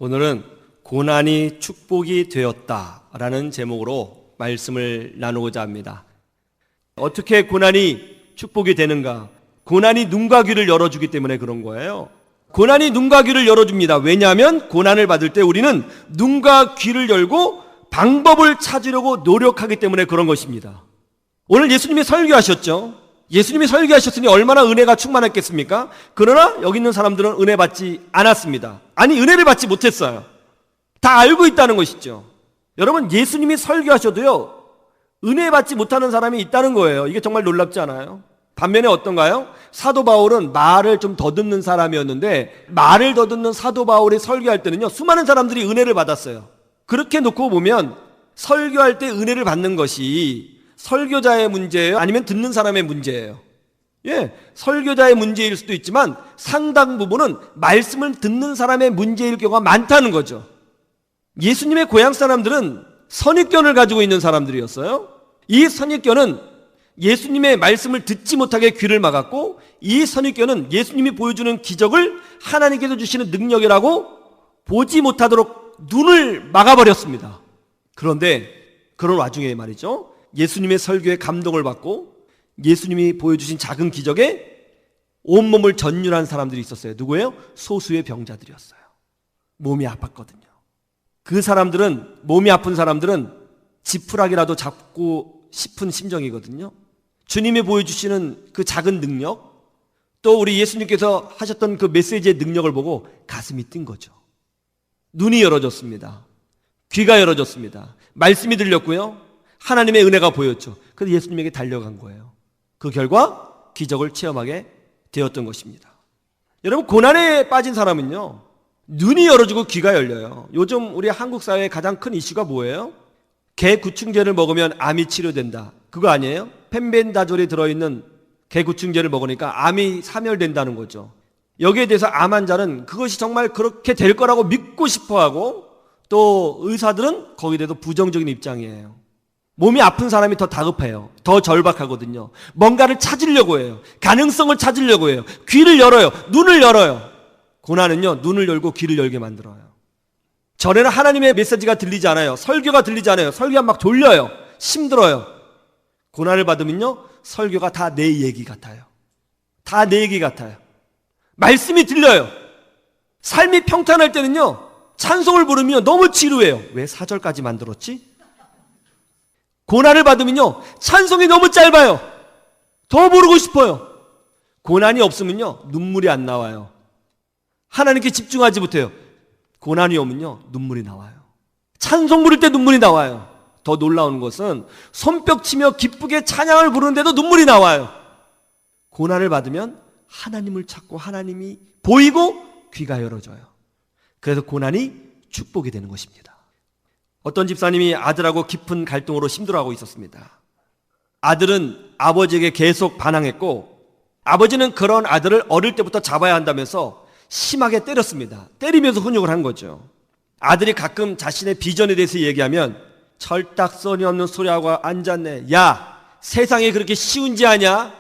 오늘은 고난이 축복이 되었다라는 제목으로 말씀을 나누고자 합니다. 어떻게 고난이 축복이 되는가? 고난이 눈과 귀를 열어주기 때문에 그런 거예요. 고난이 눈과 귀를 열어줍니다. 왜냐하면 고난을 받을 때 우리는 눈과 귀를 열고 방법을 찾으려고 노력하기 때문에 그런 것입니다. 오늘 예수님이 설교하셨죠. 예수님이 설교하셨으니 얼마나 은혜가 충만했겠습니까? 그러나 여기 있는 사람들은 은혜 받지 않았습니다. 아니, 은혜를 받지 못했어요. 다 알고 있다는 것이죠. 여러분, 예수님이 설교하셔도요, 은혜 받지 못하는 사람이 있다는 거예요. 이게 정말 놀랍지 않아요? 반면에 어떤가요? 사도 바울은 말을 좀 더 듣는 사람이었는데, 말을 더 듣는 사도 바울이 설교할 때는요, 수많은 사람들이 은혜를 받았어요. 그렇게 놓고 보면 설교할 때 은혜를 받는 것이 설교자의 문제예요? 아니면 듣는 사람의 문제예요? 설교자의 문제일 수도 있지만 상당 부분은 말씀을 듣는 사람의 문제일 경우가 많다는 거죠. 예수님의 고향 사람들은 선입견을 가지고 있는 사람들이었어요. 이 선입견은 예수님의 말씀을 듣지 못하게 귀를 막았고, 이 선입견은 예수님이 보여주는 기적을 하나님께서 주시는 능력이라고 보지 못하도록 눈을 막아버렸습니다. 그런데 그런 와중에 말이죠, 예수님의 설교에 감동을 받고 예수님이 보여주신 작은 기적에 온몸을 전율한 사람들이 있었어요. 누구예요? 소수의 병자들이었어요. 몸이 아팠거든요. 그 사람들은, 몸이 아픈 사람들은 지푸라기라도 잡고 싶은 심정이거든요. 주님이 보여주시는 그 작은 능력, 또 우리 예수님께서 하셨던 그 메시지의 능력을 보고 가슴이 뛴 거죠. 눈이 열어졌습니다. 귀가 열어졌습니다. 말씀이 들렸고요, 하나님의 은혜가 보였죠. 그래서 예수님에게 달려간 거예요. 그 결과 기적을 체험하게 되었던 것입니다. 여러분, 고난에 빠진 사람은요, 눈이 열어지고 귀가 열려요. 요즘 우리 한국 사회의 가장 큰 이슈가 뭐예요? 개구충제를 먹으면 암이 치료된다. 그거 아니에요? 펜벤다졸이 들어있는 개구충제를 먹으니까 암이 사멸된다는 거죠. 여기에 대해서 암 환자는 그것이 정말 그렇게 될 거라고 믿고 싶어하고, 또 의사들은 거기에 대해서 부정적인 입장이에요. 몸이 아픈 사람이 더 다급해요. 더 절박하거든요. 뭔가를 찾으려고 해요. 가능성을 찾으려고 해요. 귀를 열어요. 눈을 열어요. 고난은요, 눈을 열고 귀를 열게 만들어요. 전에는 하나님의 메시지가 들리지 않아요. 설교가 들리지 않아요. 설교가 막 졸려요. 힘들어요. 고난을 받으면요, 설교가 다 내 얘기 같아요. 다 내 얘기 같아요. 말씀이 들려요. 삶이 평탄할 때는요, 찬송을 부르면 너무 지루해요. 왜 4절까지 만들었지? 고난을 받으면요, 찬송이 너무 짧아요. 더 부르고 싶어요. 고난이 없으면요, 눈물이 안 나와요. 하나님께 집중하지 못해요. 고난이 오면요, 눈물이 나와요. 찬송 부를 때 눈물이 나와요. 더 놀라운 것은 손뼉치며 기쁘게 찬양을 부르는데도 눈물이 나와요. 고난을 받으면 하나님을 찾고 하나님이 보이고 귀가 열어져요. 그래서 고난이 축복이 되는 것입니다. 어떤 집사님이 아들하고 깊은 갈등으로 힘들어하고 있었습니다. 아들은 아버지에게 계속 반항했고, 아버지는 그런 아들을 어릴 때부터 잡아야 한다면서 심하게 때렸습니다. 때리면서 훈육을 한 거죠. 아들이 가끔 자신의 비전에 대해서 얘기하면 철딱서니 없는 소리하고 앉았네. 야, 세상에 그렇게 쉬운지 아냐?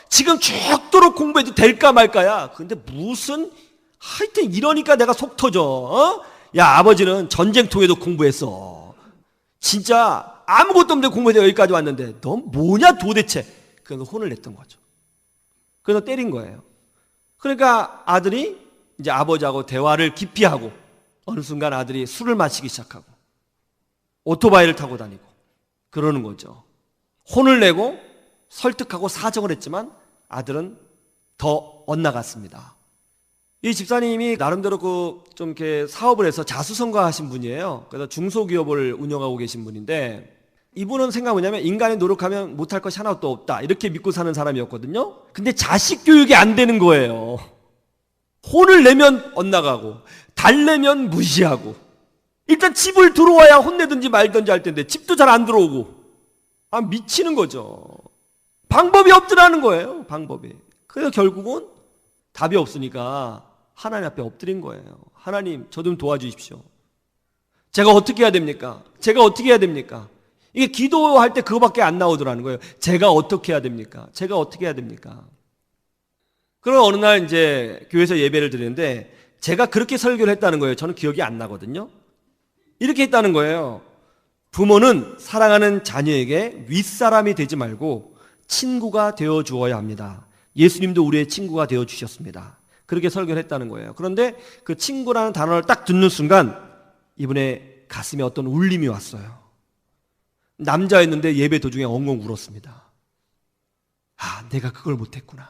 지금 죽도록 공부해도 될까 말까야. 근데 무슨, 하여튼 이러니까 내가 속 터져. 야, 아버지는 전쟁통에도 공부했어. 진짜 아무것도 없는데 공부해서 여기까지 왔는데 너 뭐냐 도대체. 그래서 혼을 냈던 거죠. 그래서 때린 거예요. 그러니까 아들이 이제 아버지하고 대화를 깊이 하고, 어느 순간 아들이 술을 마시기 시작하고 오토바이를 타고 다니고 그러는 거죠. 혼을 내고 설득하고 사정을 했지만 아들은 더 엇나갔습니다. 이 집사님이 나름대로 좀 이렇게 사업을 해서 자수성가하신 분이에요. 그래서 중소기업을 운영하고 계신 분인데, 이분은 생각이 뭐냐면 인간이 노력하면 못할 것이 하나도 없다, 이렇게 믿고 사는 사람이었거든요. 근데 자식 교육이 안 되는 거예요. 혼을 내면 엇나가고 달래면 무시하고, 일단 집을 들어와야 혼내든지 말든지 할 텐데 집도 잘 안 들어오고, 미치는 거죠. 방법이 없더라는 거예요. 방법이. 그래서 결국은 답이 없으니까 하나님 앞에 엎드린 거예요. 하나님, 저 좀 도와주십시오. 제가 어떻게 해야 됩니까? 제가 어떻게 해야 됩니까? 이게 기도할 때 그거밖에 안 나오더라는 거예요. 제가 어떻게 해야 됩니까? 제가 어떻게 해야 됩니까? 그럼 어느 날 이제 교회에서 예배를 드리는데 제가 그렇게 설교를 했다는 거예요. 저는 기억이 안 나거든요. 이렇게 했다는 거예요. 부모는 사랑하는 자녀에게 윗사람이 되지 말고 친구가 되어 주어야 합니다. 예수님도 우리의 친구가 되어 주셨습니다. 그렇게 설교를 했다는 거예요. 그런데 그 친구라는 단어를 딱 듣는 순간 이분의 가슴에 어떤 울림이 왔어요. 남자였는데 예배 도중에 엉엉 울었습니다. 아, 내가 그걸 못했구나.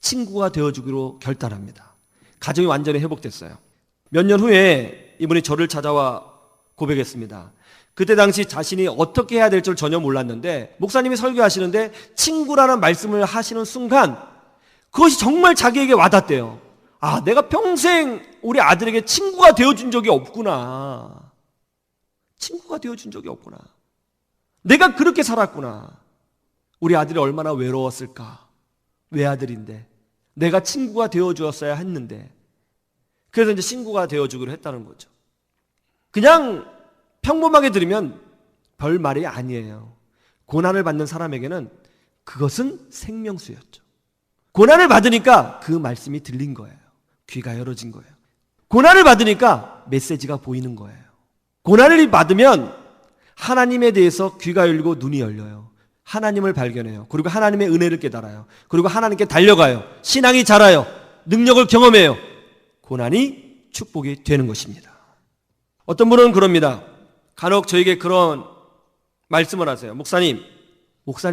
친구가 되어주기로 결단합니다. 가정이 완전히 회복됐어요. 몇 년 후에 이분이 저를 찾아와 고백했습니다. 그때 당시 자신이 어떻게 해야 될 줄 전혀 몰랐는데 목사님이 설교하시는데 친구라는 말씀을 하시는 순간 그것이 정말 자기에게 와닿대요. 아, 내가 평생 우리 아들에게 친구가 되어준 적이 없구나. 친구가 되어준 적이 없구나. 내가 그렇게 살았구나. 우리 아들이 얼마나 외로웠을까. 외아들인데 내가 친구가 되어주었어야 했는데. 그래서 이제 친구가 되어주기로 했다는 거죠. 그냥 평범하게 들으면 별 말이 아니에요. 고난을 받는 사람에게는 그것은 생명수였죠. 고난을 받으니까 그 말씀이 들린 거예요. 귀가 열어진 거예요. 고난을 받으니까 메시지가 보이는 거예요. 고난을 받으면 하나님에 대해서 귀가 열리고 눈이 열려요. 하나님을 발견해요. 그리고 하나님의 은혜를 깨달아요. 그리고 하나님께 달려가요. 신앙이 자라요. 능력을 경험해요. 고난이 축복이 되는 것입니다. 어떤 분은 그럽니다. 간혹 저에게 그런 말씀을 하세요. 목사님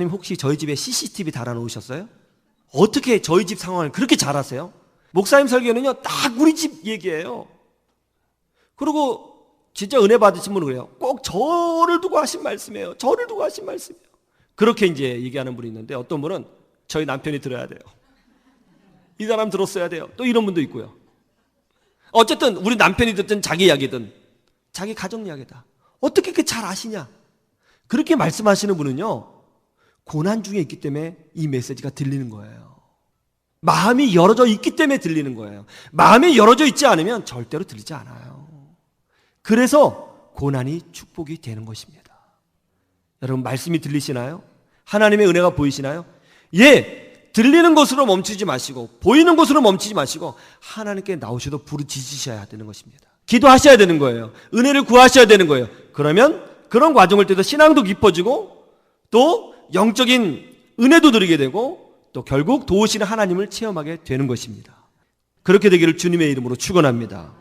혹시 저희 집에 CCTV 달아놓으셨어요? 어떻게 저희 집 상황을 그렇게 잘 아세요? 목사님 설교는요 딱 우리 집 얘기예요. 그리고 진짜 은혜 받으신 분은 그래요. 꼭 저를 두고 하신 말씀이에요. 저를 두고 하신 말씀이에요. 그렇게 이제 얘기하는 분이 있는데 어떤 분은 저희 남편이 들어야 돼요. 이 사람 들었어야 돼요. 또 이런 분도 있고요. 어쨌든 우리 남편이 듣든 자기 이야기든 자기 가정 이야기다. 어떻게 그렇게 잘 아시냐? 그렇게 말씀하시는 분은요 고난 중에 있기 때문에 이 메시지가 들리는 거예요. 마음이 열어져 있기 때문에 들리는 거예요. 마음이 열어져 있지 않으면 절대로 들리지 않아요. 그래서 고난이 축복이 되는 것입니다. 여러분 말씀이 들리시나요? 하나님의 은혜가 보이시나요? 예, 들리는 것으로 멈추지 마시고 보이는 것으로 멈추지 마시고 하나님께 나오셔도 부르짖으셔야 되는 것입니다. 기도하셔야 되는 거예요. 은혜를 구하셔야 되는 거예요. 그러면 그런 과정을 통해서 신앙도 깊어지고 또 영적인 은혜도 누리게 되고 또 결국 도우시는 하나님을 체험하게 되는 것입니다. 그렇게 되기를 주님의 이름으로 축원합니다.